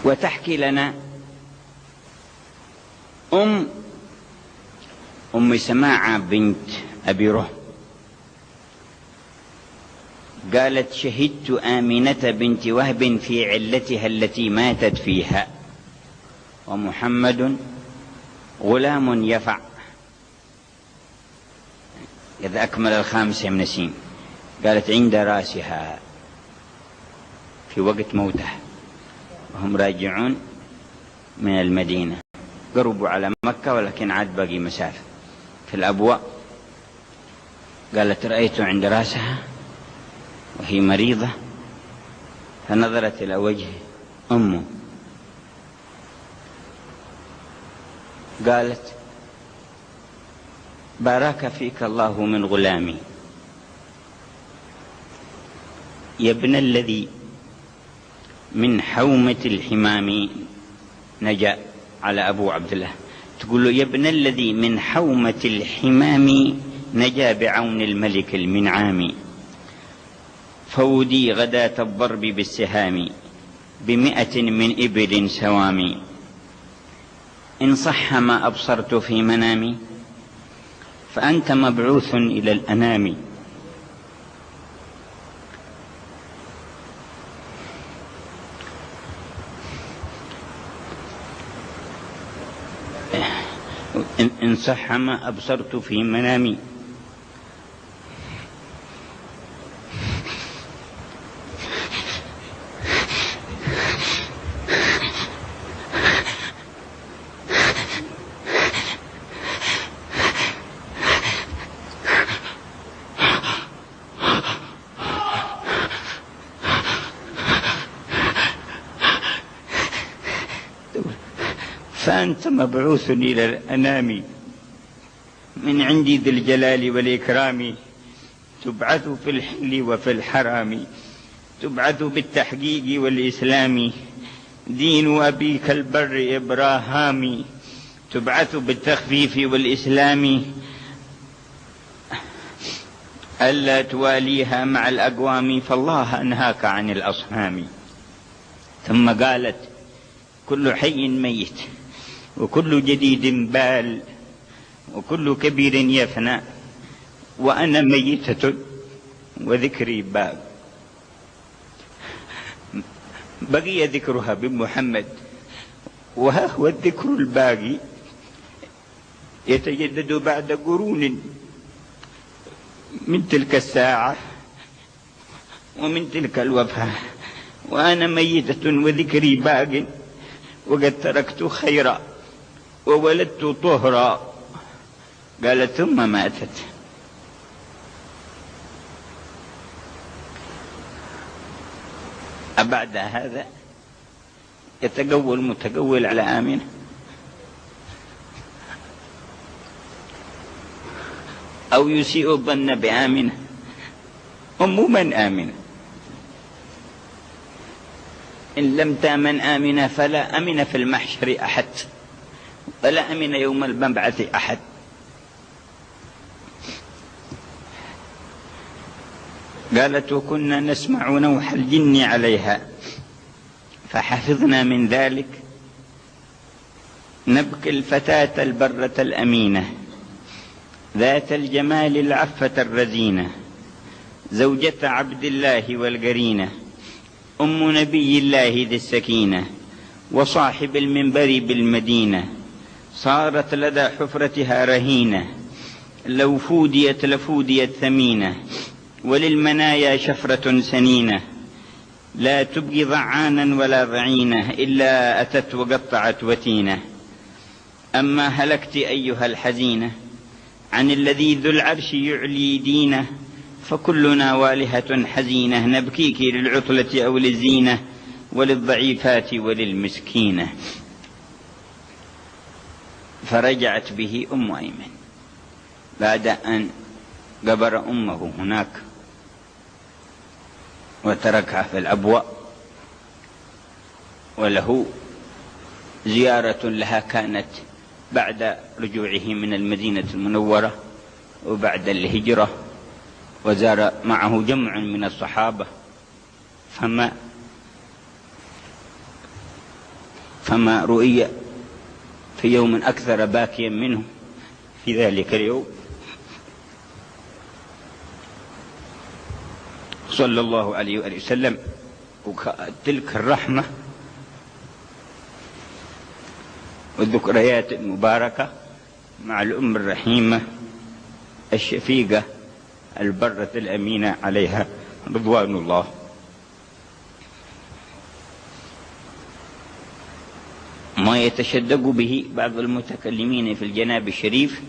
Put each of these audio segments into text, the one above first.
وتحكي لنا أم سماعة بنت أبي رهم قالت: شهدت آمنة بنت وهب في علتها التي ماتت فيها، ومحمد غلام يفع إذا أكمل 5 من سين. قالت: عند راسها في وقت موتها وهم راجعون من المدينة، قربوا على مكة ولكن عاد باقي مسافة في الأبواء. قالت: رأيت عند راسها وهي مريضة، فنظرت إلى وجه أمه قالت: بارك فيك الله من غلامي، يا ابن الذي من حومة الحمام نجا على أبو عبد الله. تقول له: يا ابن الذي من حومة الحمام نجا بعون الملك المنعام، فودي غداة الضرب بالسهام 100 من إبل سوامي، إن صح ما أبصرت في منامي فأنت مبعوث إلى الأنام. إن صح ما أبصرت في منامي فأنت مبعوث إلى الأنام، من عندي ذي الجلال والإكرام، تبعث في الحل وفي الحرام، تبعث بالتحقيق والإسلام، دين أبيك البر إبراهام، تبعث بالتخفيف والإسلام، ألا تواليها مع الأقوام، فالله أنهاك عن الأصنام. ثم قالت: كل حي ميت، وكل جديد بال، وكل كبير يفنى، وأنا ميتة وذكري بال. بقي ذكرها بمحمد، وها هو الذكر الباقي يتجدد بعد قرون من تلك الساعة ومن تلك الوفاة، وأنا ميتة وذكري باق، وقد تركت خيرا وولدت طهرا. قال: ثم ماتت. أبعد هذا يتقول متقول على آمنة؟ أو يسيء الظن بآمنة؟ أم من آمنة؟ إن لم تأمن آمنة فلا أمن في المحشر أحد، ولا أمن يوم المبعث أحد. قالت: وكنا نسمع نوح الجن عليها فحفظنا من ذلك، نبكي الفتاة البرة الأمينة، ذات الجمال العفة الرزينة، زوجة عبد الله والقرينة، أم نبي الله ذي السكينة، وصاحب المنبر بالمدينة، صارت لدى حفرتها رهينة، لو فوديت لفوديت ثمينة، وللمنايا شفرة سنينة، لا تبقي ضعانا ولا ضعينة، إلا أتت وقطعت وتينة. أما هلكت أيها الحزينة عن الذي ذو العرش يعلي دينه، فكلنا والهة حزينة، نبكيك للعطلة أو للزينة، وللضعيفات وللمسكينة. فرجعت به أم أيمن بعد أن قبر أمه هناك وتركها في الأبواء، وله زيارة لها كانت بعد رجوعه من المدينة المنورة وبعد الهجرة، وزار معه جمع من الصحابة، فما فما رؤي في يوم أكثر باكيا منه في ذلك اليوم صلى الله عليه وآله وسلم. وتلك الرحمة والذكريات المباركة مع الأم الرحيمة الشفيقة البرة الأمينة عليها رضوان الله. ما يتشدق به بعض المتكلمين في الجناب الشريف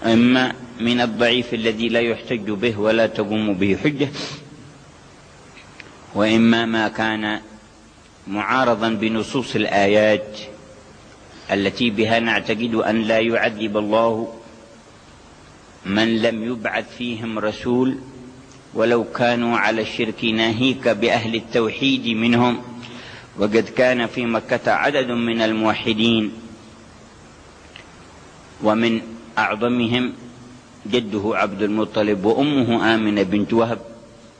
إما من الضعيف الذي لا يحتج به ولا تقوم به حجة، وإما ما كان معارضا بنصوص الآيات التي بها نعتقد أن لا يعذب الله من لم يبعث فيهم رسول ولو كانوا على الشرك، ناهيك بأهل التوحيد منهم. وقد كان في مكة عدد من الموحدين ومن أعظمهم جده عبد المطلب وأمه آمنة بنت وهب،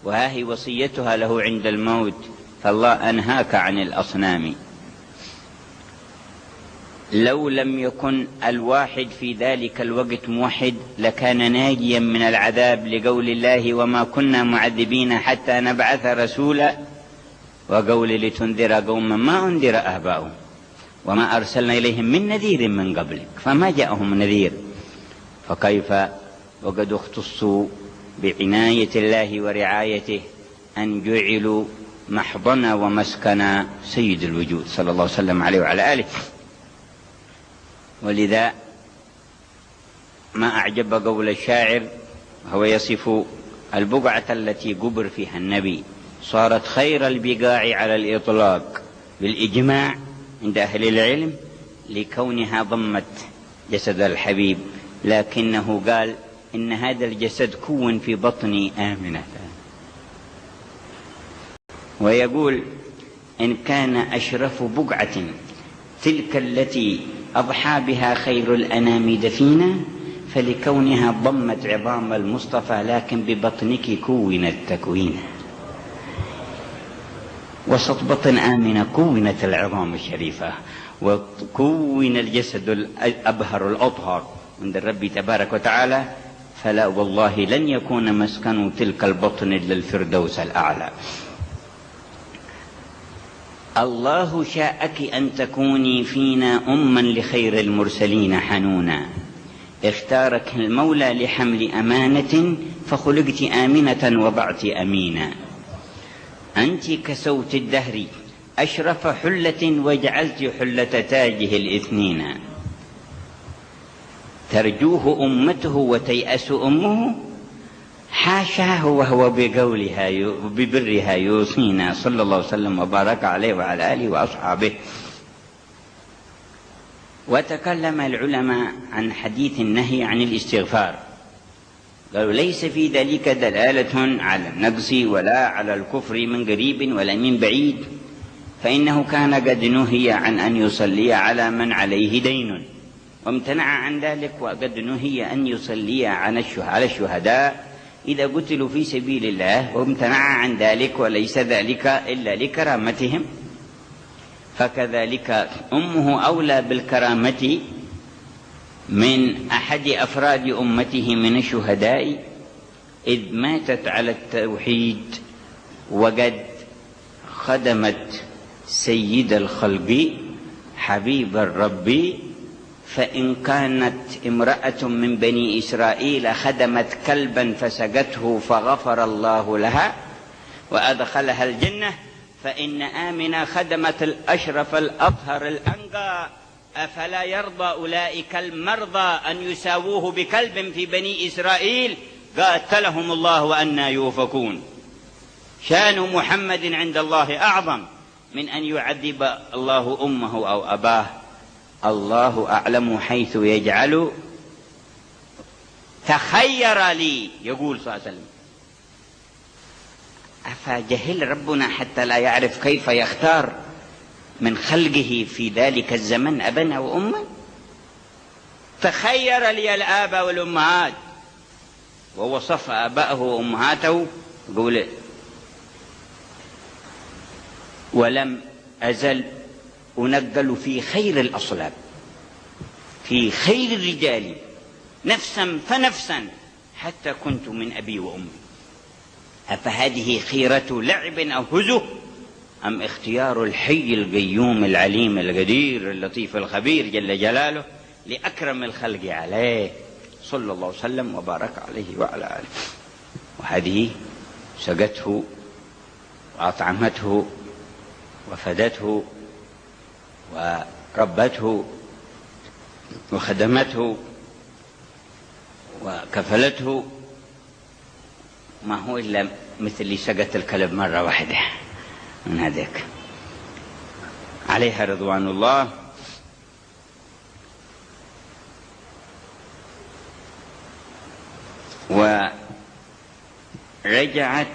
وها هي وصيتها له عند الموت: فالله أنهاك عن الأصنام. لو لم يكن الواحد في ذلك الوقت موحد لكان ناجيا من العذاب، لقول الله: وما كنا معذبين حتى نبعث رسولا، وقول: لتنذر قوما ما أنذر آباؤهم وما أرسلنا إليهم من نذير من قبلك فما جاءهم نذير. فكيف وقد اختصوا بعناية الله ورعايته أن جعلوا محضنا ومسكنا سيد الوجود صلى الله عليه وسلم عليه وعلى آله. ولذا ما أعجب قول الشاعر وهو يصف البقعة التي قبر فيها النبي: صارت خير البقاع على الإطلاق بالإجماع عند أهل العلم لكونها ضمت جسد الحبيب، لكنه قال: إن هذا الجسد كون في بطني آمنة. ويقول: إن كان أشرف بقعة تلك التي أضحى بها خير الأنام دفينا، فلكونها ضمت عظام المصطفى لكن ببطنك كونت تكوينا. وسط بطن آمنة كونت العظام الشريفة، وكون الجسد الأبهر الأطهر عند الرب تبارك وتعالى. فلا والله لن يكون مسكن تلك البطن إلا الفردوس الأعلى. الله شاءك أن تكوني فينا أما لخير المرسلين حنونا، اختارك المولى لحمل أمانة فخلقت آمنة وضعت أمينا. أنت كسوت الدهر أشرف حلة وجعلت حلة تاجه الإثنين، ترجوه أمته وتيأس أمه، حاشاه وهو بقولها وببرها يوصينا صلى الله عليه وسلم وبارك عليه وعلى آله وأصحابه. وتكلم العلماء عن حديث النهي عن الاستغفار، قالوا: ليس في ذلك دلالة على النقص ولا على الكفر من قريب ولا من بعيد، فإنه كان قد نهي عن أن يصلي على من عليه دين وامتنع عن ذلك، وقد نهي أن يصلي على الشهداء إذا قتلوا في سبيل الله، وامتنع عن ذلك وليس ذلك إلا لكرامتهم. فكذلك أمه أولى بالكرامة من أحد أفراد أمته من الشهداء، إذ ماتت على التوحيد وقد خدمت سيد الخلق حبيب الرب. فإن كانت امرأة من بني إسرائيل خدمت كلبا فسقته فغفر الله لها وأدخلها الجنة، فإن آمنة خدمت الأشرف الأطهر الأنقى، أفلا يرضى أولئك المرضى أن يساووه بكلب في بني إسرائيل؟ قاتلهم الله وأنى يؤفكون. شان محمد عند الله أعظم من أن يعذب الله أمه أو أباه، الله أعلم حيث يجعل. تخير لي، يقول صلى الله عليه وسلم: أفجهل ربنا حتى لا يعرف كيف يختار من خلقه في ذلك الزمن أبا وأما؟ تخير لي الآباء والأمهات، ووصف آباءه وأمهاته، يقول: ولم أزل ونقلوا في خير الأصلاب، في خير الرجال نفسا فنفسا، حتى كنت من أبي وأمي. أفهذه خيرة لعب أو هزو، أم اختيار الحي القيوم العليم القدير اللطيف الخبير جل جلاله لأكرم الخلق عليه صلى الله وسلم وبارك عليه وعلى آله؟ وهذه سقته وأطعمته وفدته وربته وخدمته وكفلته، ما هو إلا مثل اللي سقت الكلب مرة واحدة من هذاك. عليها رضوان الله. ورجعت